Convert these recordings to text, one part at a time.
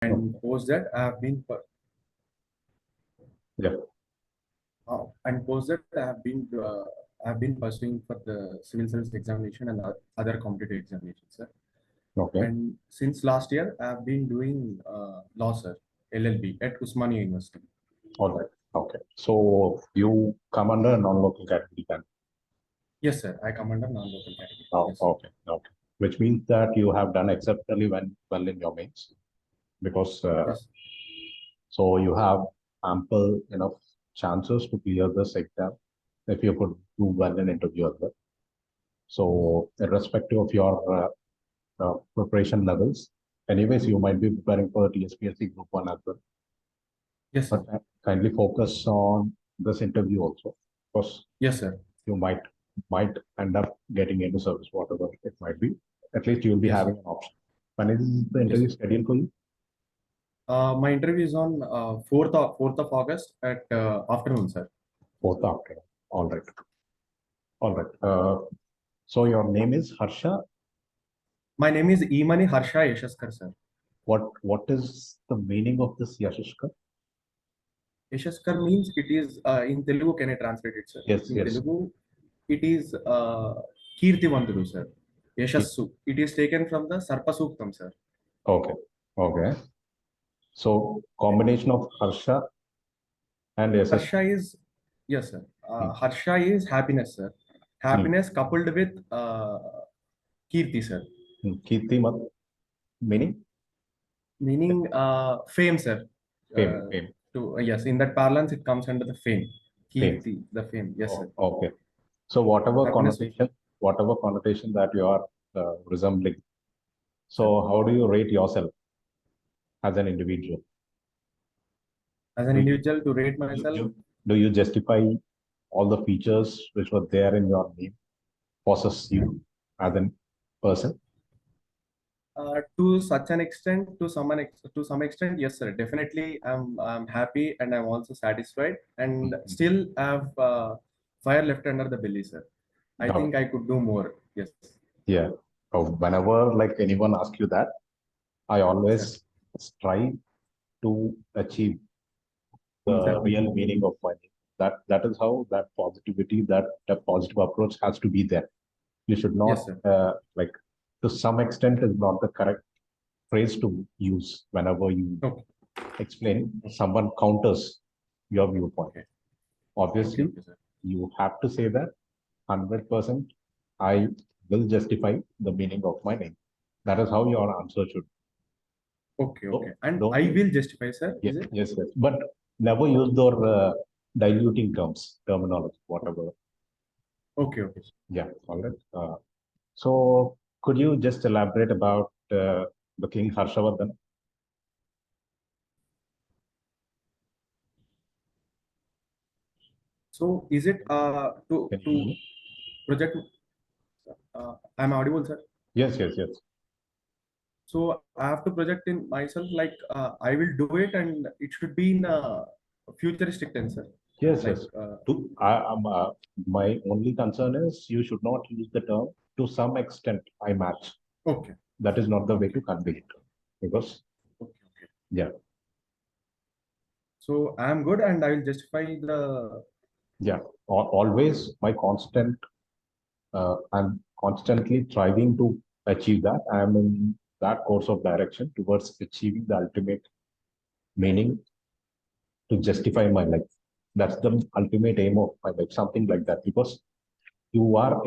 and post that I have been Yeah. and post that I have been pursuing for the civil service examination and other competitive examinations, sir. Okay. And since last year, I have been doing law, sir, LLB at Usmania University. All right. Okay. So you come under a non-local category then? Yes, sir. I come under non-local category. Oh, Yes. okay. Okay. Which means that you have done exceptionally well in your mains, because Yes. so you have ample enough chances to clear this exam if you could do well in interview as well. So irrespective of your preparation levels, anyways, you might be preparing for TSPSC Group-1 as well. Yes, sir. But kindly focus on this interview also, because Yes, sir. you might end up getting into service, whatever it might be. At least you will be Yes, having sir. an option. When is the interview scheduled for you? My interview is on 4th of August at afternoon, sir. 4th afternoon. All right. All right. So your name is Harsha. My name is Imani Harsha Yashaskar, sir. What is the meaning of this Yashashkar? Yashaskar means it is in Telugu. Can I translate it, sir? Yes, In yes. Telugu, it is Kirtivantudu, sir. Yashassu. It is taken from the Sarpasuktam, sir. Okay. Okay. So combination of Harsha and Yashashkar. Harsha is, yes, sir. Harsha is happiness, sir. Happiness coupled with Kirti, sir. Kirti meaning? Meaning fame, sir. Fame. Fame. Yes, in that parlance, it comes under the fame. Fame. Kirti, the fame. Yes, sir. Okay. So whatever Happiness. connotation that you are resembling. So how do you rate yourself as an individual? As an individual, to rate myself, do you justify all the features which were there in your name possess you as a person? to such an extent, to some extent, yes, sir. Definitely, I'm happy and I'm also satisfied, and still have fire left under the belly, sir. I think I could do more. Yes. Yeah. So whenever like anyone asks you that, I always strive to achieve the real meaning of my name. That is how that positivity, that positive approach has to be there. You should not like, to some extent is not the correct phrase to use whenever you explain. Someone counters your viewpoint. Obviously, you have to say that 100% I will justify the meaning of my name. That is how your answer should be. Okay. And I will justify, sir. Yes, yes. But never use the diluting terminology, whatever. Okay. Yeah, all right. So could you just elaborate about the King Harshavardhan? So is it to project? I'm audible, sir. Yes. So I have to project in myself, like I will do it, and it should be in a futuristic tense, sir. Yes. My only concern is you should not use the term to some extent I match. Okay. That is not the way to convey it, because yeah. So I am good, and I will justify the. Yeah. Always my constant. I'm constantly striving to achieve that. I am in that course of direction towards achieving the ultimate meaning to justify my life. That's the ultimate aim of my life, something like that, because you are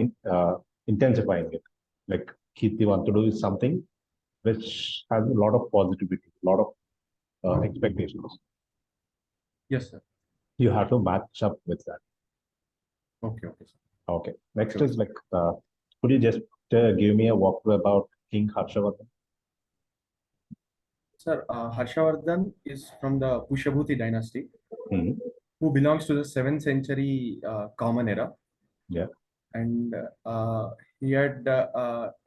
intensifying it. Like Kirti want to do is something which has a lot of positivity, a lot of expectations. Yes, sir. You have to match up with that. Okay, sir. Okay. Next is like, could you just give me a walkthrough about King Harshavardhan? Sir, Harshavardhan is from the Pushyabhuti dynasty, who belongs to the 7th century Common Era. Yeah. And he had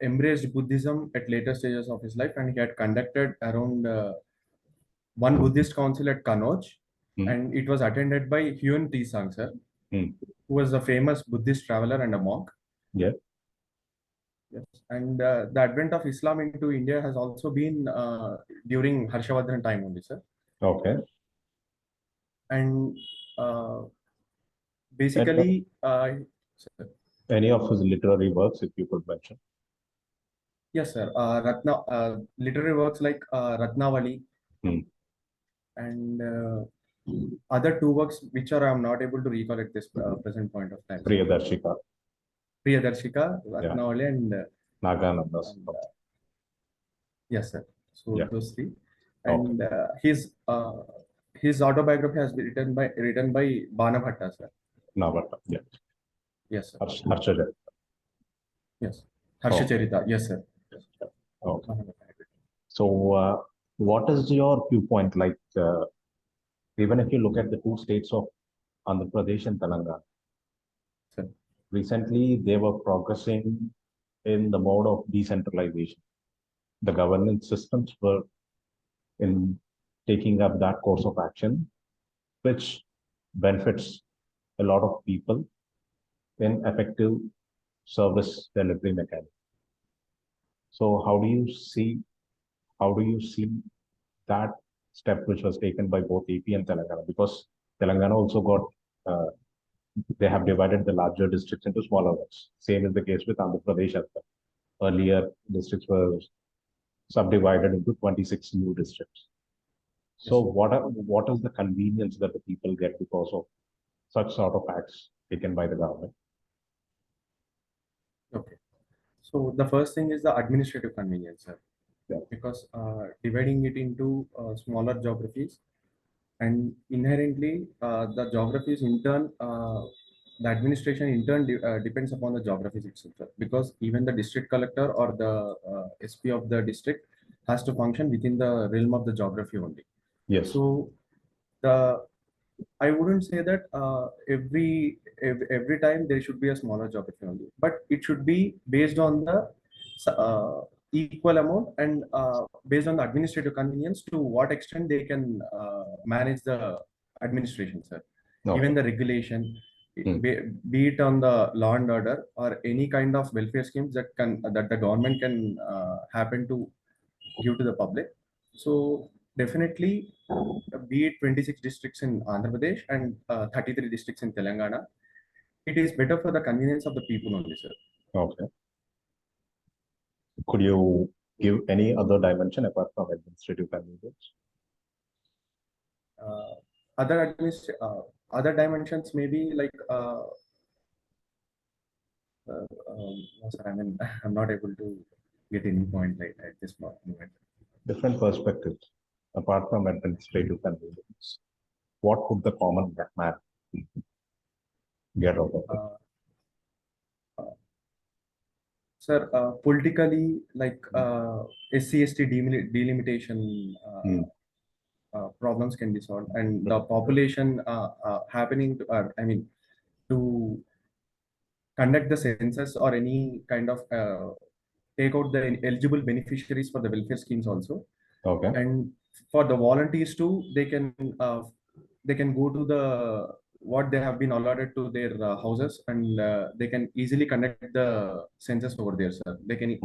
embraced Buddhism at later stages of his life, and he had conducted around one Buddhist council at Kanauj, and it was attended by Hyun Tisang, sir, who was a famous Buddhist traveler and a monk. Yeah. Yes, and the advent of Islam into India has also been during Harshavardhan time only, sir. Okay. And uh, And basically, sir, any of his literary works, if you could mention. yes, sir. Literary works like Ratnavali Hmm. and other two works which are I'm not able to recall at this present point of time, sir. Priyadarshika. Priyadarshika, Yeah. Ratnavali, Naganandas. and yes, sir. So Yeah. those three, Okay. and his autobiography has been written by Bana Bhatta, sir. Navata. Yeah. Yes, sir. Harsha. Yes, Harsha Okay. Charita. Yes, sir. Okay. So, what is your viewpoint? Like, even if you look at the two states of Andhra Pradesh and Telangana, Sir. recently they were progressing in the mode of decentralization. The governance systems were in taking up that course of action, which benefits a lot of people in effective service delivery mechanism. So, how do you see that step which was taken by both AP and Telangana? Because Telangana also got uh, they have divided the larger districts into smaller ones. Same is the case with Andhra Pradesh as well. Earlier, districts were subdivided into 26 new districts. So, Yes. what is the convenience that the people get because of such sort of acts taken by the government? Okay. So the first thing is the administrative convenience, sir. Yeah. Because dividing it into smaller geographies and inherently the geographies in turn the administration in turn depends upon the geographies itself, sir. Because even the district collector or the SP of the district has to function within the realm of the geography only. Yes. So the I wouldn't say that every time there should be a smaller geography only, but it should be based on the uh, equal amount and based on the administrative convenience to what extent they can manage the administration, sir. Okay. Even the regulation, Hmm. be it on the law and order or any kind of welfare schemes that the government can happen to give to the public. So definitely, be it 26 districts in Andhra Pradesh and 33 districts in Telangana, it is better for the convenience of the people only, sir. Okay. Could you give any other dimension apart from administrative convenience? Uh, other dimensions maybe like no, sir, I mean I'm not able to get any point right at this moment. Different perspectives apart from administrative convenience. What could the common man get out of it? Uh, Sir, politically, like SC/ST delimitation Hmm. problems can be solved, and the population happening to, I mean, to conduct the census or any kind of take out the eligible beneficiaries for the welfare schemes also, Okay. and for the volunteers too, they can go to the what they have been allotted to their houses, and they can easily conduct the census over there, sir. They can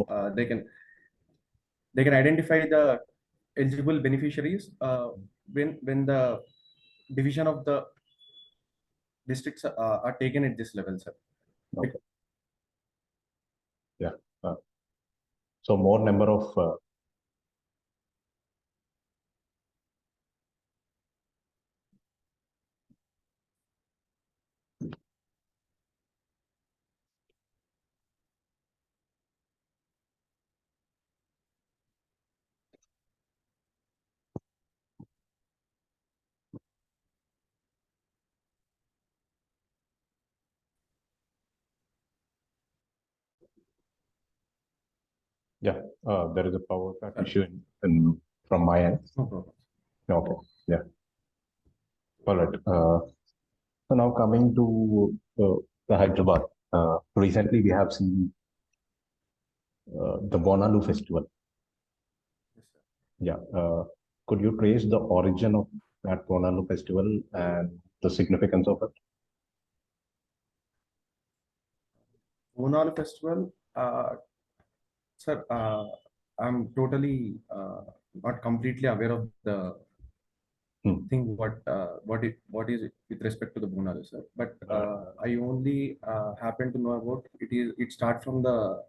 identify the eligible beneficiaries when the division of the districts are taken at this level, sir. Okay. Yeah. So more number of yeah. There is a power cut issue from my end. No problem. Okay. Yeah. All right. So now coming to the Hyderabad. Recently, we have seen the Bonalu festival. Yes, sir. Yeah. Could you trace the origin of that Bonalu festival and the significance of it? Onal festival. Sir, I'm totally not completely aware of the thing what is it with respect to the Bonalu, sir. But I only happen to know about it is it start from the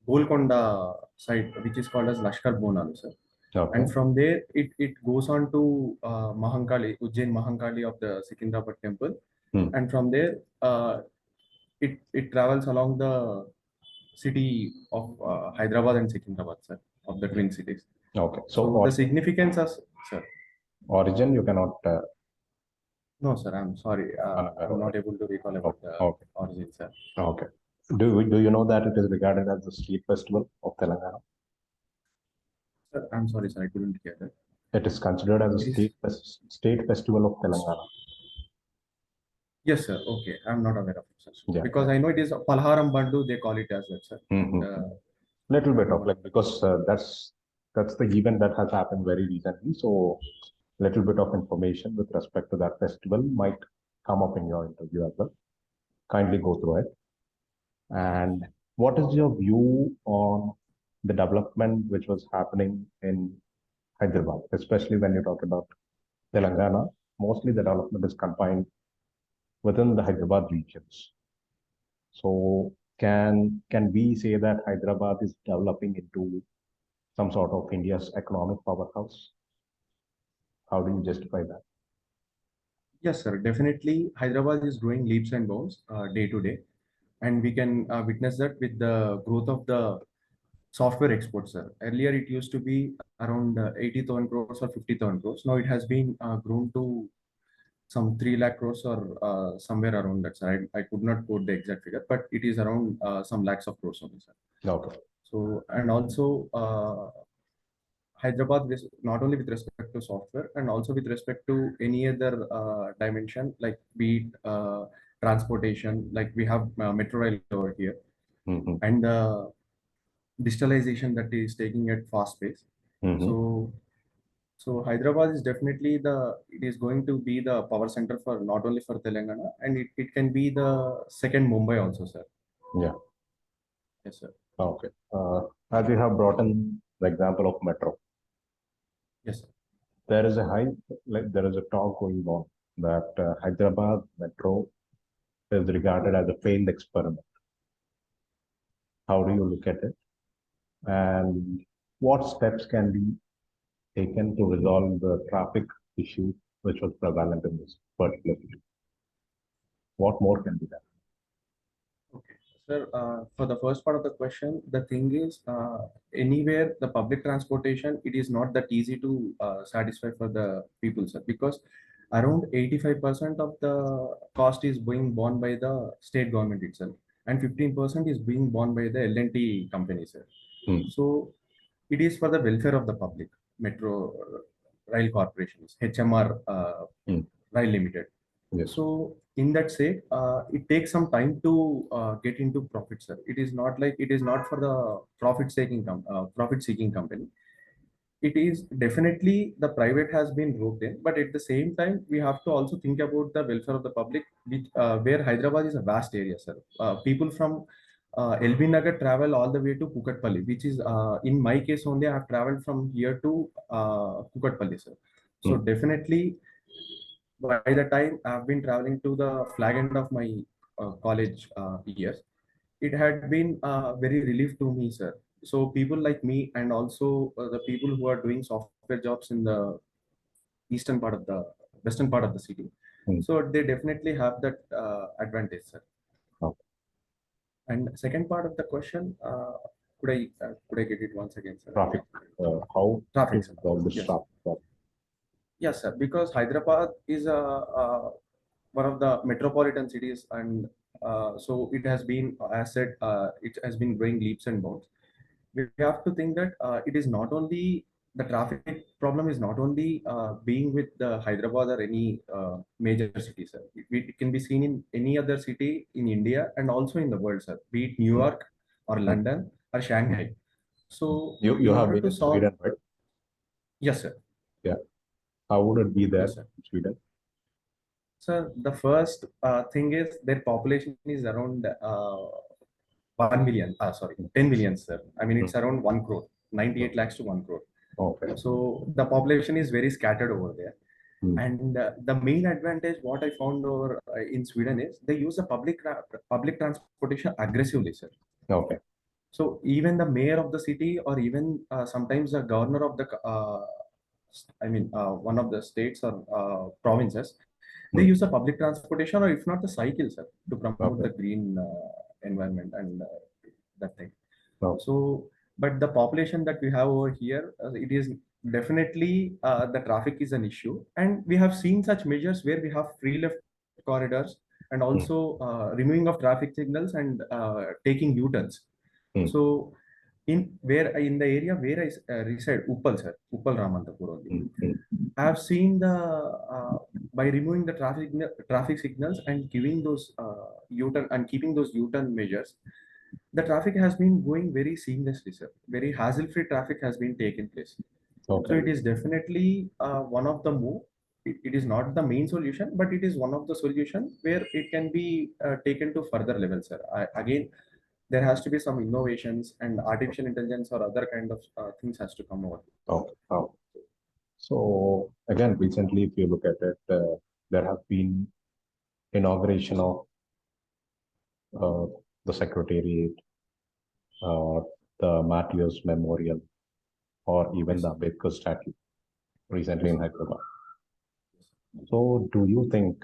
Golconda side, which is called as Lashkar Bonalu, sir. Okay. And from there, it goes on to Mahankali, Ujjain Mahankali of the Secunderabad temple. And from there, it travels along the city of Hyderabad and Secunderabad, sir, of the twin cities. Okay. So the significance of, sir. Origin, you cannot. No, sir, I'm sorry. I'm not able to recall about the origin, sir. Okay. Do you know that it is regarded as the street festival of Telangana? Sir, I'm sorry, sir, I couldn't hear that. It is considered as a state festival of Telangana. Yes, sir. Okay, I'm not aware of it, sir. Yeah. Because I know it is Palharam Bandu, they call it as that, sir. Little bit of like, because that's the event that has happened very recently. So little bit of information with respect to that festival might come up in your interview as well. Kindly go through it. And what is your view on the development which was happening in Hyderabad, especially when you talk about Telangana? Mostly the development is confined within the Hyderabad regions. So can we say that Hyderabad is developing into some sort of India's economic powerhouse? How do you justify that? Yes, sir. Definitely, Hyderabad is growing leaps and bounds day to day. And we can witness that with the growth of the software exports, sir. Earlier, it used to be around 80,000 crores or 50,000 crores. Now it has been grown to some 3 lakh crores or somewhere around that, sir. I could not quote the exact figure, but it is around some lakhs of crores only, sir. Okay. So, and also Hyderabad, not only with respect to software and also with respect to any other dimension, like be it transportation, like we have metro rail over here, and the digitalization that is taking at fast pace. So Hyderabad is definitely it is going to be the power center for not only for Telangana, and it can be the second Mumbai also, sir. Yeah. Yes, sir. Okay. As you have brought in the example of metro. Yes, sir. There is a there is a talk going on that Hyderabad metro is regarded as a failed experiment. How do you look at it? And what steps can be taken to resolve the traffic issue which was prevalent in this particular city? What more can be done? Okay, sir, for the first part of the question, the thing is, anywhere the public transportation, it is not that easy to satisfy for the people, sir, because around 85% of the cost is being borne by the state government itself, and 15% is being borne by the L&T company, sir. So it is for the welfare of the public, Metro Rail Corporations, HMR Rail Limited. Yes. So in that say, it takes some time to get into profit, sir. It is not like it is not for the profit seeking company. It is definitely the private has been roped in, but at the same time, we have to also think about the welfare of the public, which where Hyderabad is a vast area, sir. People from LB Nagar travel all the way to Kukatpalli, which is in my case only I have traveled from here to Kukatpalli, sir. So definitely by the time I've been traveling to the flag end of my college years, it had been very relief to me, sir. So people like me and also the people who are doing software jobs in the eastern part of the western part of the city, so they definitely have that advantage, sir. Okay. And second part of the question, could I get it once again, sir? Traffic. How traffic, to solve this traffic? Yes, sir. Because Hyderabad is one of the metropolitan cities, and so it has been, as said, it has been growing leaps and bounds. We have to think that it is not only the traffic problem is not only being with the Hyderabad or any major city, sir. It can be seen in any other city in India and also in the world, sir. Be it New York or London or Shanghai. So you have been in Sweden, right? Yes, sir. Yeah. How would it be there Yes, sir. in Sweden? Sir, the first thing is their population is around 1 million, sorry, 10 million, sir. I mean, it's around 1 crore, 98 Mm. lakhs to 1 crore. Okay. So the population is very scattered over there. Mm. And the main advantage, what I found over in Sweden is they use the public transportation aggressively, sir. Okay. So even the mayor of the city, or even sometimes the governor of the, one of the states or provinces, they Mm. use the public transportation, or if not the cycle, sir, to promote the Okay. green environment and that thing. Okay. So, but the population that we have over here, it is definitely the traffic is an issue, and we have seen such measures where we have free left corridors, and Mm. also removing of traffic signals, and taking U-turns. Mm. So, in the area where I reside, Uppal, sir, Uppal Ramantapur only, Mm. Mm. I have seen the by removing the traffic signals and giving those U-turn and keeping those U-turn measures, the traffic has been going very seamlessly, sir. Very hassle-free traffic has been taken place. So Okay. it is definitely one of the move. It is not the main solution, but it is one of the solution where it can be taken to further levels, sir. Again, there has to be some innovations, and artificial intelligence or other kind of things has to come over. Okay. Oh. So again, recently, if you look at it, there have been inauguration of the Secretariat, uh, the Matthews Memorial, or even Yes, the sir. Ambedkar statue recently Yes, in sir. Hyderabad. So, do you think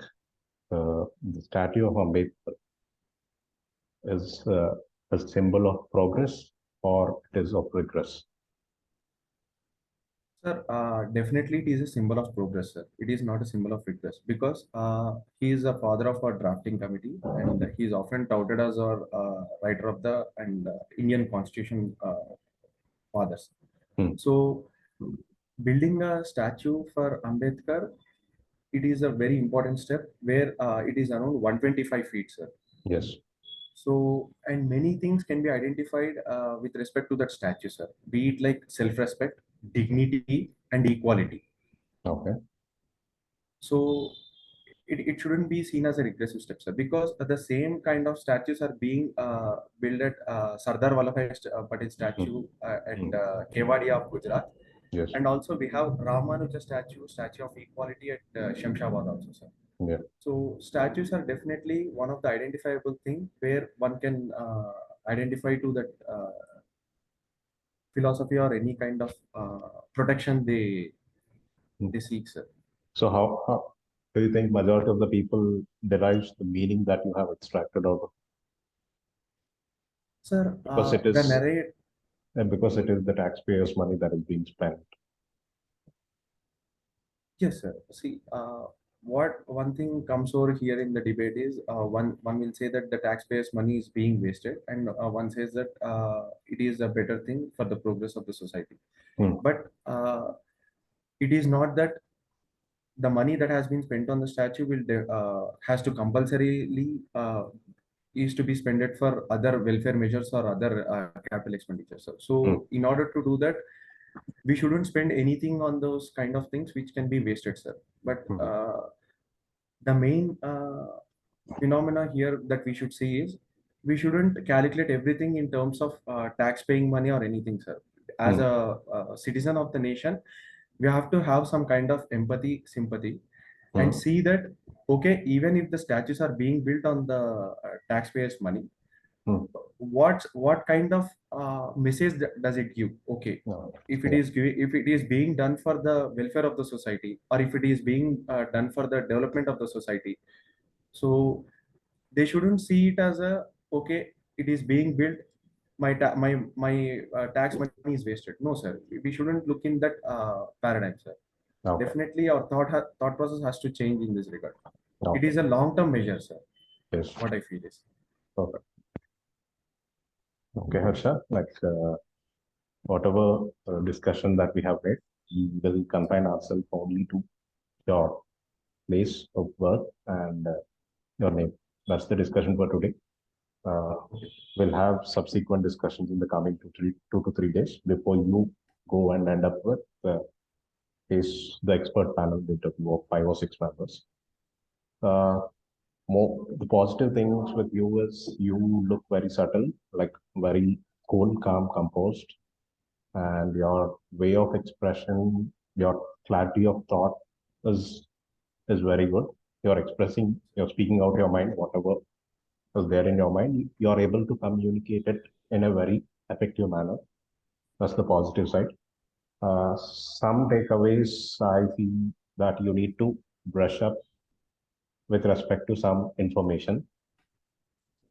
the statue of Ambedkar is a symbol of progress or it is of regress? Sir, definitely it is a symbol of progress, sir. It is not a symbol of regress, because he is a father of our drafting committee, and he is often touted as our writer of the and Indian Constitution fathers. Hmm. So, building a statue for Ambedkar, it is a very important step where it is around 125 feet, sir. Yes. So, and many things can be identified with respect to that statue, sir. Be it like self-respect, dignity, and equality. Okay. So it shouldn't be seen as a regressive step, sir, because the same kind of statues are being built at Sardar Vallabhai Patel Hmm. statue at Hmm. Kevadia of Gujarat. Yes. And also we have Ramanuja statue of equality at Shamshabad also, sir. Yeah. So statues are definitely one of the identifiable thing where one can identify to that philosophy or any kind of protection Hmm. they seek, sir. So, how do you think majority of the people derives the meaning that you have extracted out of? Sir, Because it the is narrate. because it is the taxpayers' money that is being spent. Yes, sir. See, what one thing comes over here in the debate is one will say that the taxpayers' money is being wasted, and one says that it is a better thing for the progress of the society. Hmm. But it is not that the money that has been spent on the statue has to compulsorily is to be spent for other welfare measures or other capital expenditures. Hmm. So, in order to do that, we shouldn't spend anything on those kind of things which can be wasted, sir. But Hmm. the main phenomena here that we should see is we shouldn't calculate everything in terms of tax paying money or anything, sir. As Hmm. a citizen of the nation, we have to have some kind of empathy, sympathy, and Hmm. see that, okay, even if the statues are being built on the taxpayers' money, Hmm. what kind of message does it give? Okay, No. if Yeah. if it is being done for the welfare of the society, or if it is being done for the development of the society, so they shouldn't see it as a, okay, it is being built, my tax money is wasted. No, sir, we shouldn't look in that paradigm, sir. Okay. Definitely our thought process has to change in this regard. It Okay. is a long term measure, sir. Yes. What I feel is. Perfect. Okay, Harsha. Like whatever discussion that we have made, we will confine ourselves only to your place of birth and your name. That's the discussion for today. We'll have subsequent discussions in the coming 2 to 3 days before you go and end up with is the expert panel interview of 5 or 6 members. Uh, more the positive things with you is you look very subtle, like very cool, calm, composed, and your way of expression, your clarity of thought is very good. You're speaking out your mind, whatever is there in your mind, you're able to communicate it in a very effective manner. That's the positive side. Some takeaways I feel that you need to brush up with respect to some information,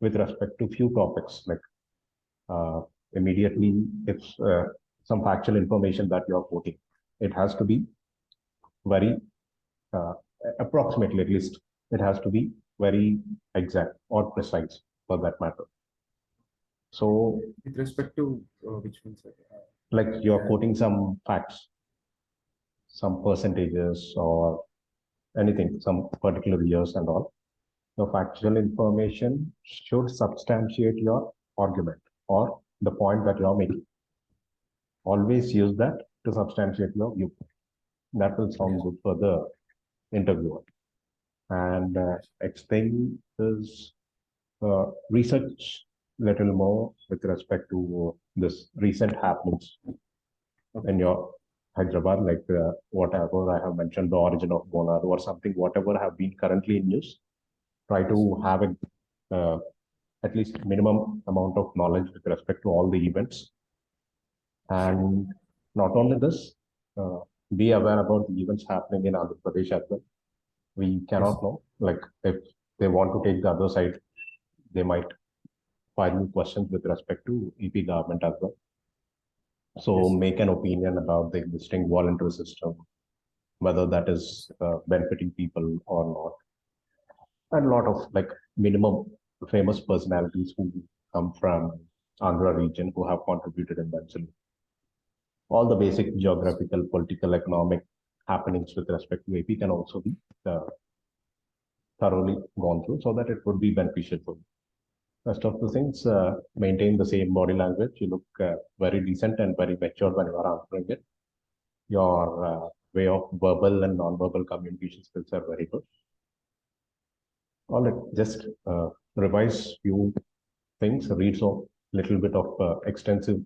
with respect to few topics, like uh, immediately it's some factual information that you're quoting. It has to be very uh, approximately, at least it has to be very exact or precise for that matter. So With respect to which one, sir? like you're Yeah. quoting some facts, some percentages or anything, some particular years and all. The factual information should substantiate your argument or the point that you're making. Always use that to substantiate your viewpoint. That will sound Yes. good for the interviewer. And next thing is research little more with respect to this recent happenings in your Hyderabad, like whatever I have mentioned, the origin of Bonar or something, whatever have been currently in news. Try to have a at least minimum amount of knowledge with respect to all the events. And not only this, uh, be aware about the events happening in Andhra Pradesh as well. We Yes. cannot know, like if they want to take the other side, they might file new questions with respect to EP government as well. So Yes. make an opinion about the existing voluntary system, whether that is benefiting people or not. And a lot of like minimum famous personalities who come from Andhra region who have contributed immensely. All the basic geographical, political, economic happenings with respect to AP can also be uh, thoroughly gone through so that it would be beneficial for you. Rest of the things, maintain the same body language. You look very decent and very mature when you are answering it. Your way of verbal and non-verbal communication skills are very good. All right, just revise few things, read so little bit of extensive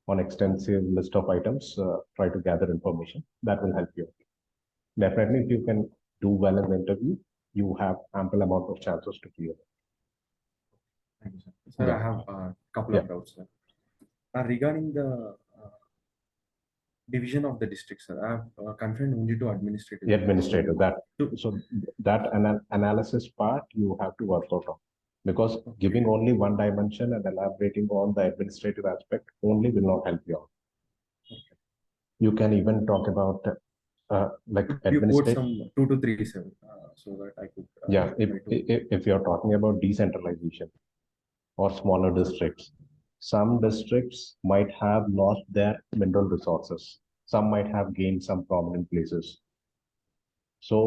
list of items, try to gather information. That will help you. Definitely, if you can do well in the interview, you have ample amount of chances to clear. Thank you, sir. Sir, Yeah. I have a couple Yeah. of doubts, sir. Regarding the division of the district, sir, I have confined only to administrative. The administrator, To- so that analysis part you have to work out on, because giving only one dimension and elaborating on the administrative aspect only will not help you out. You can even talk about like you quote administrative. some 2 to 3 7, so that I could. Yeah, try to- if you're talking about decentralization or smaller districts, some districts might have lost their mineral resources. Some might have gained some prominent places. So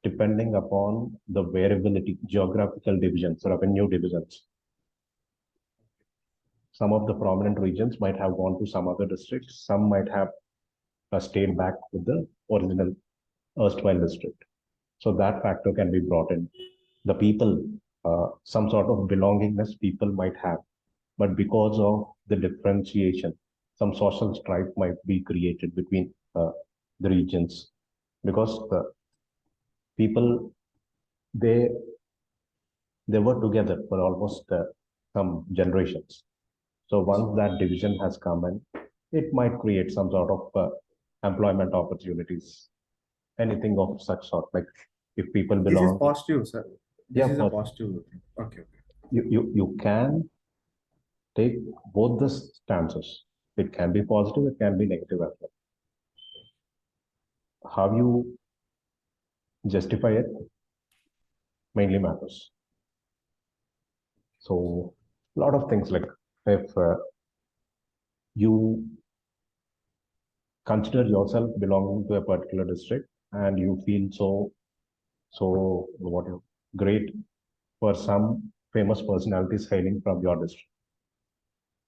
depending upon the variability, geographical divisions, revenue divisions, some of the prominent regions might have gone to some other districts. Some might have stayed back with the original erstwhile district. So that factor can be brought in. The people, some sort of belongingness people might have, but because of the differentiation, some social strife might be created between the regions, because the people they they were together for almost some generations. So once that division has come in, it might create some sort of employment opportunities, anything of such sort. Like if people This is belong, positive, sir. This yeah, is a but positive thing. Okay. you can take both the stances. It can be positive, it can be negative as well. How you justify it mainly matters. So a lot of things, like if you consider yourself belonging to a particular district and you feel so what great for some famous personalities hailing from your district.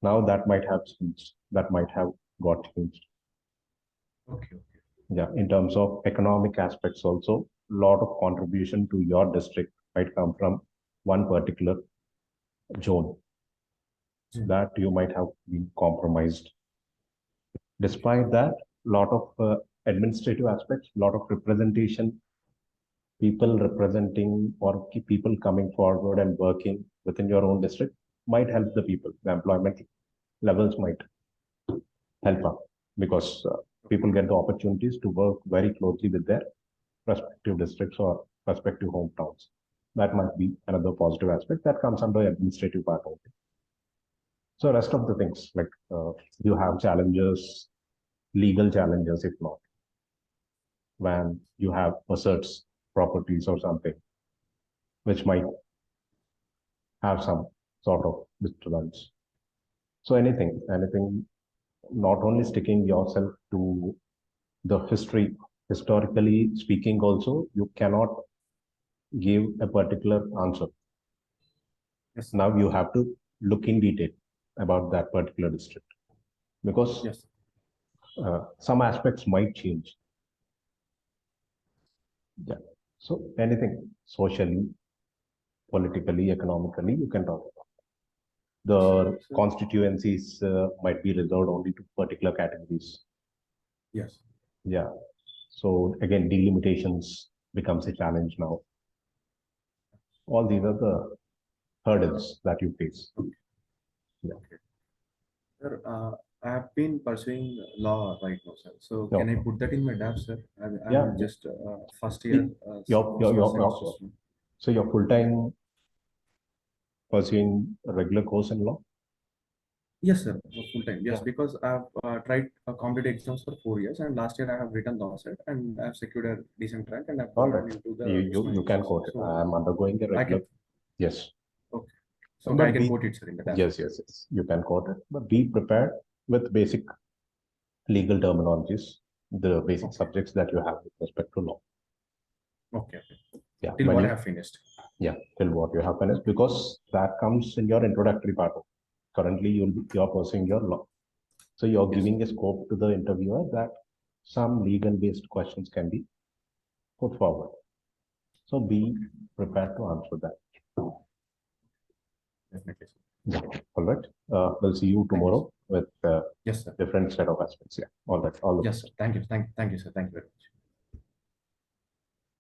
Now that might have changed. That might have got changed. Okay. Yeah, in terms of economic aspects also, lot of contribution to your district might come from one particular zone that you might have been compromised. Despite that, lot of administrative aspects, lot of representation, people representing or people coming forward and working within your own district might help the people. The employment levels might help up because people get the opportunities to work very closely with their respective districts or respective hometowns. That might be another positive aspect that comes under administrative part only. So rest of the things like you have challenges, legal challenges, if not, when you have asserts properties or something, which might have some sort of disturbance. So anything, not only sticking yourself to the history, historically speaking also, you cannot give a particular answer. Yes. Now you have to look in detail about that particular district because Yes. Some aspects might change. Yeah. So anything socially, politically, economically, you can talk about. The constituencies might be reserved only to particular categories. Yes. Yeah. So again, delimitations becomes a challenge now. All these are the hurdles that you face. Yeah. Okay. Sir, I have been pursuing law right now, sir. So Yeah. can I put that in my DAP, sir? Yeah. I'm just first year. So you're full-time pursuing a regular course in law? Yes, sir. Full time. Yes, Yeah. because I've tried competitive exams for 4 years, and last year I have written law set, and I've secured a decent rank, and I've All gotten right. into the You can quote it. So I'm undergoing a I regular. can. Yes. Okay. So But I can quote it, sir, in the DAP. Yes. You can quote it, but be prepared with basic legal terminologies, the basic subjects that you have with respect to law. Okay. Yeah. Till what I have finished. Yeah, till what you have finished, because that comes in your introductory part. Currently, you're pursuing your law. So you're giving a scope to the interviewer that some legal-based questions can be put forward. So be prepared to answer that. Definitely, sir. Yeah. All right. We'll see you tomorrow with Yes, sir. different set of aspects. Yeah. All right. All the Yes, best. sir. Thank you. Thank you, sir. Thank you very much.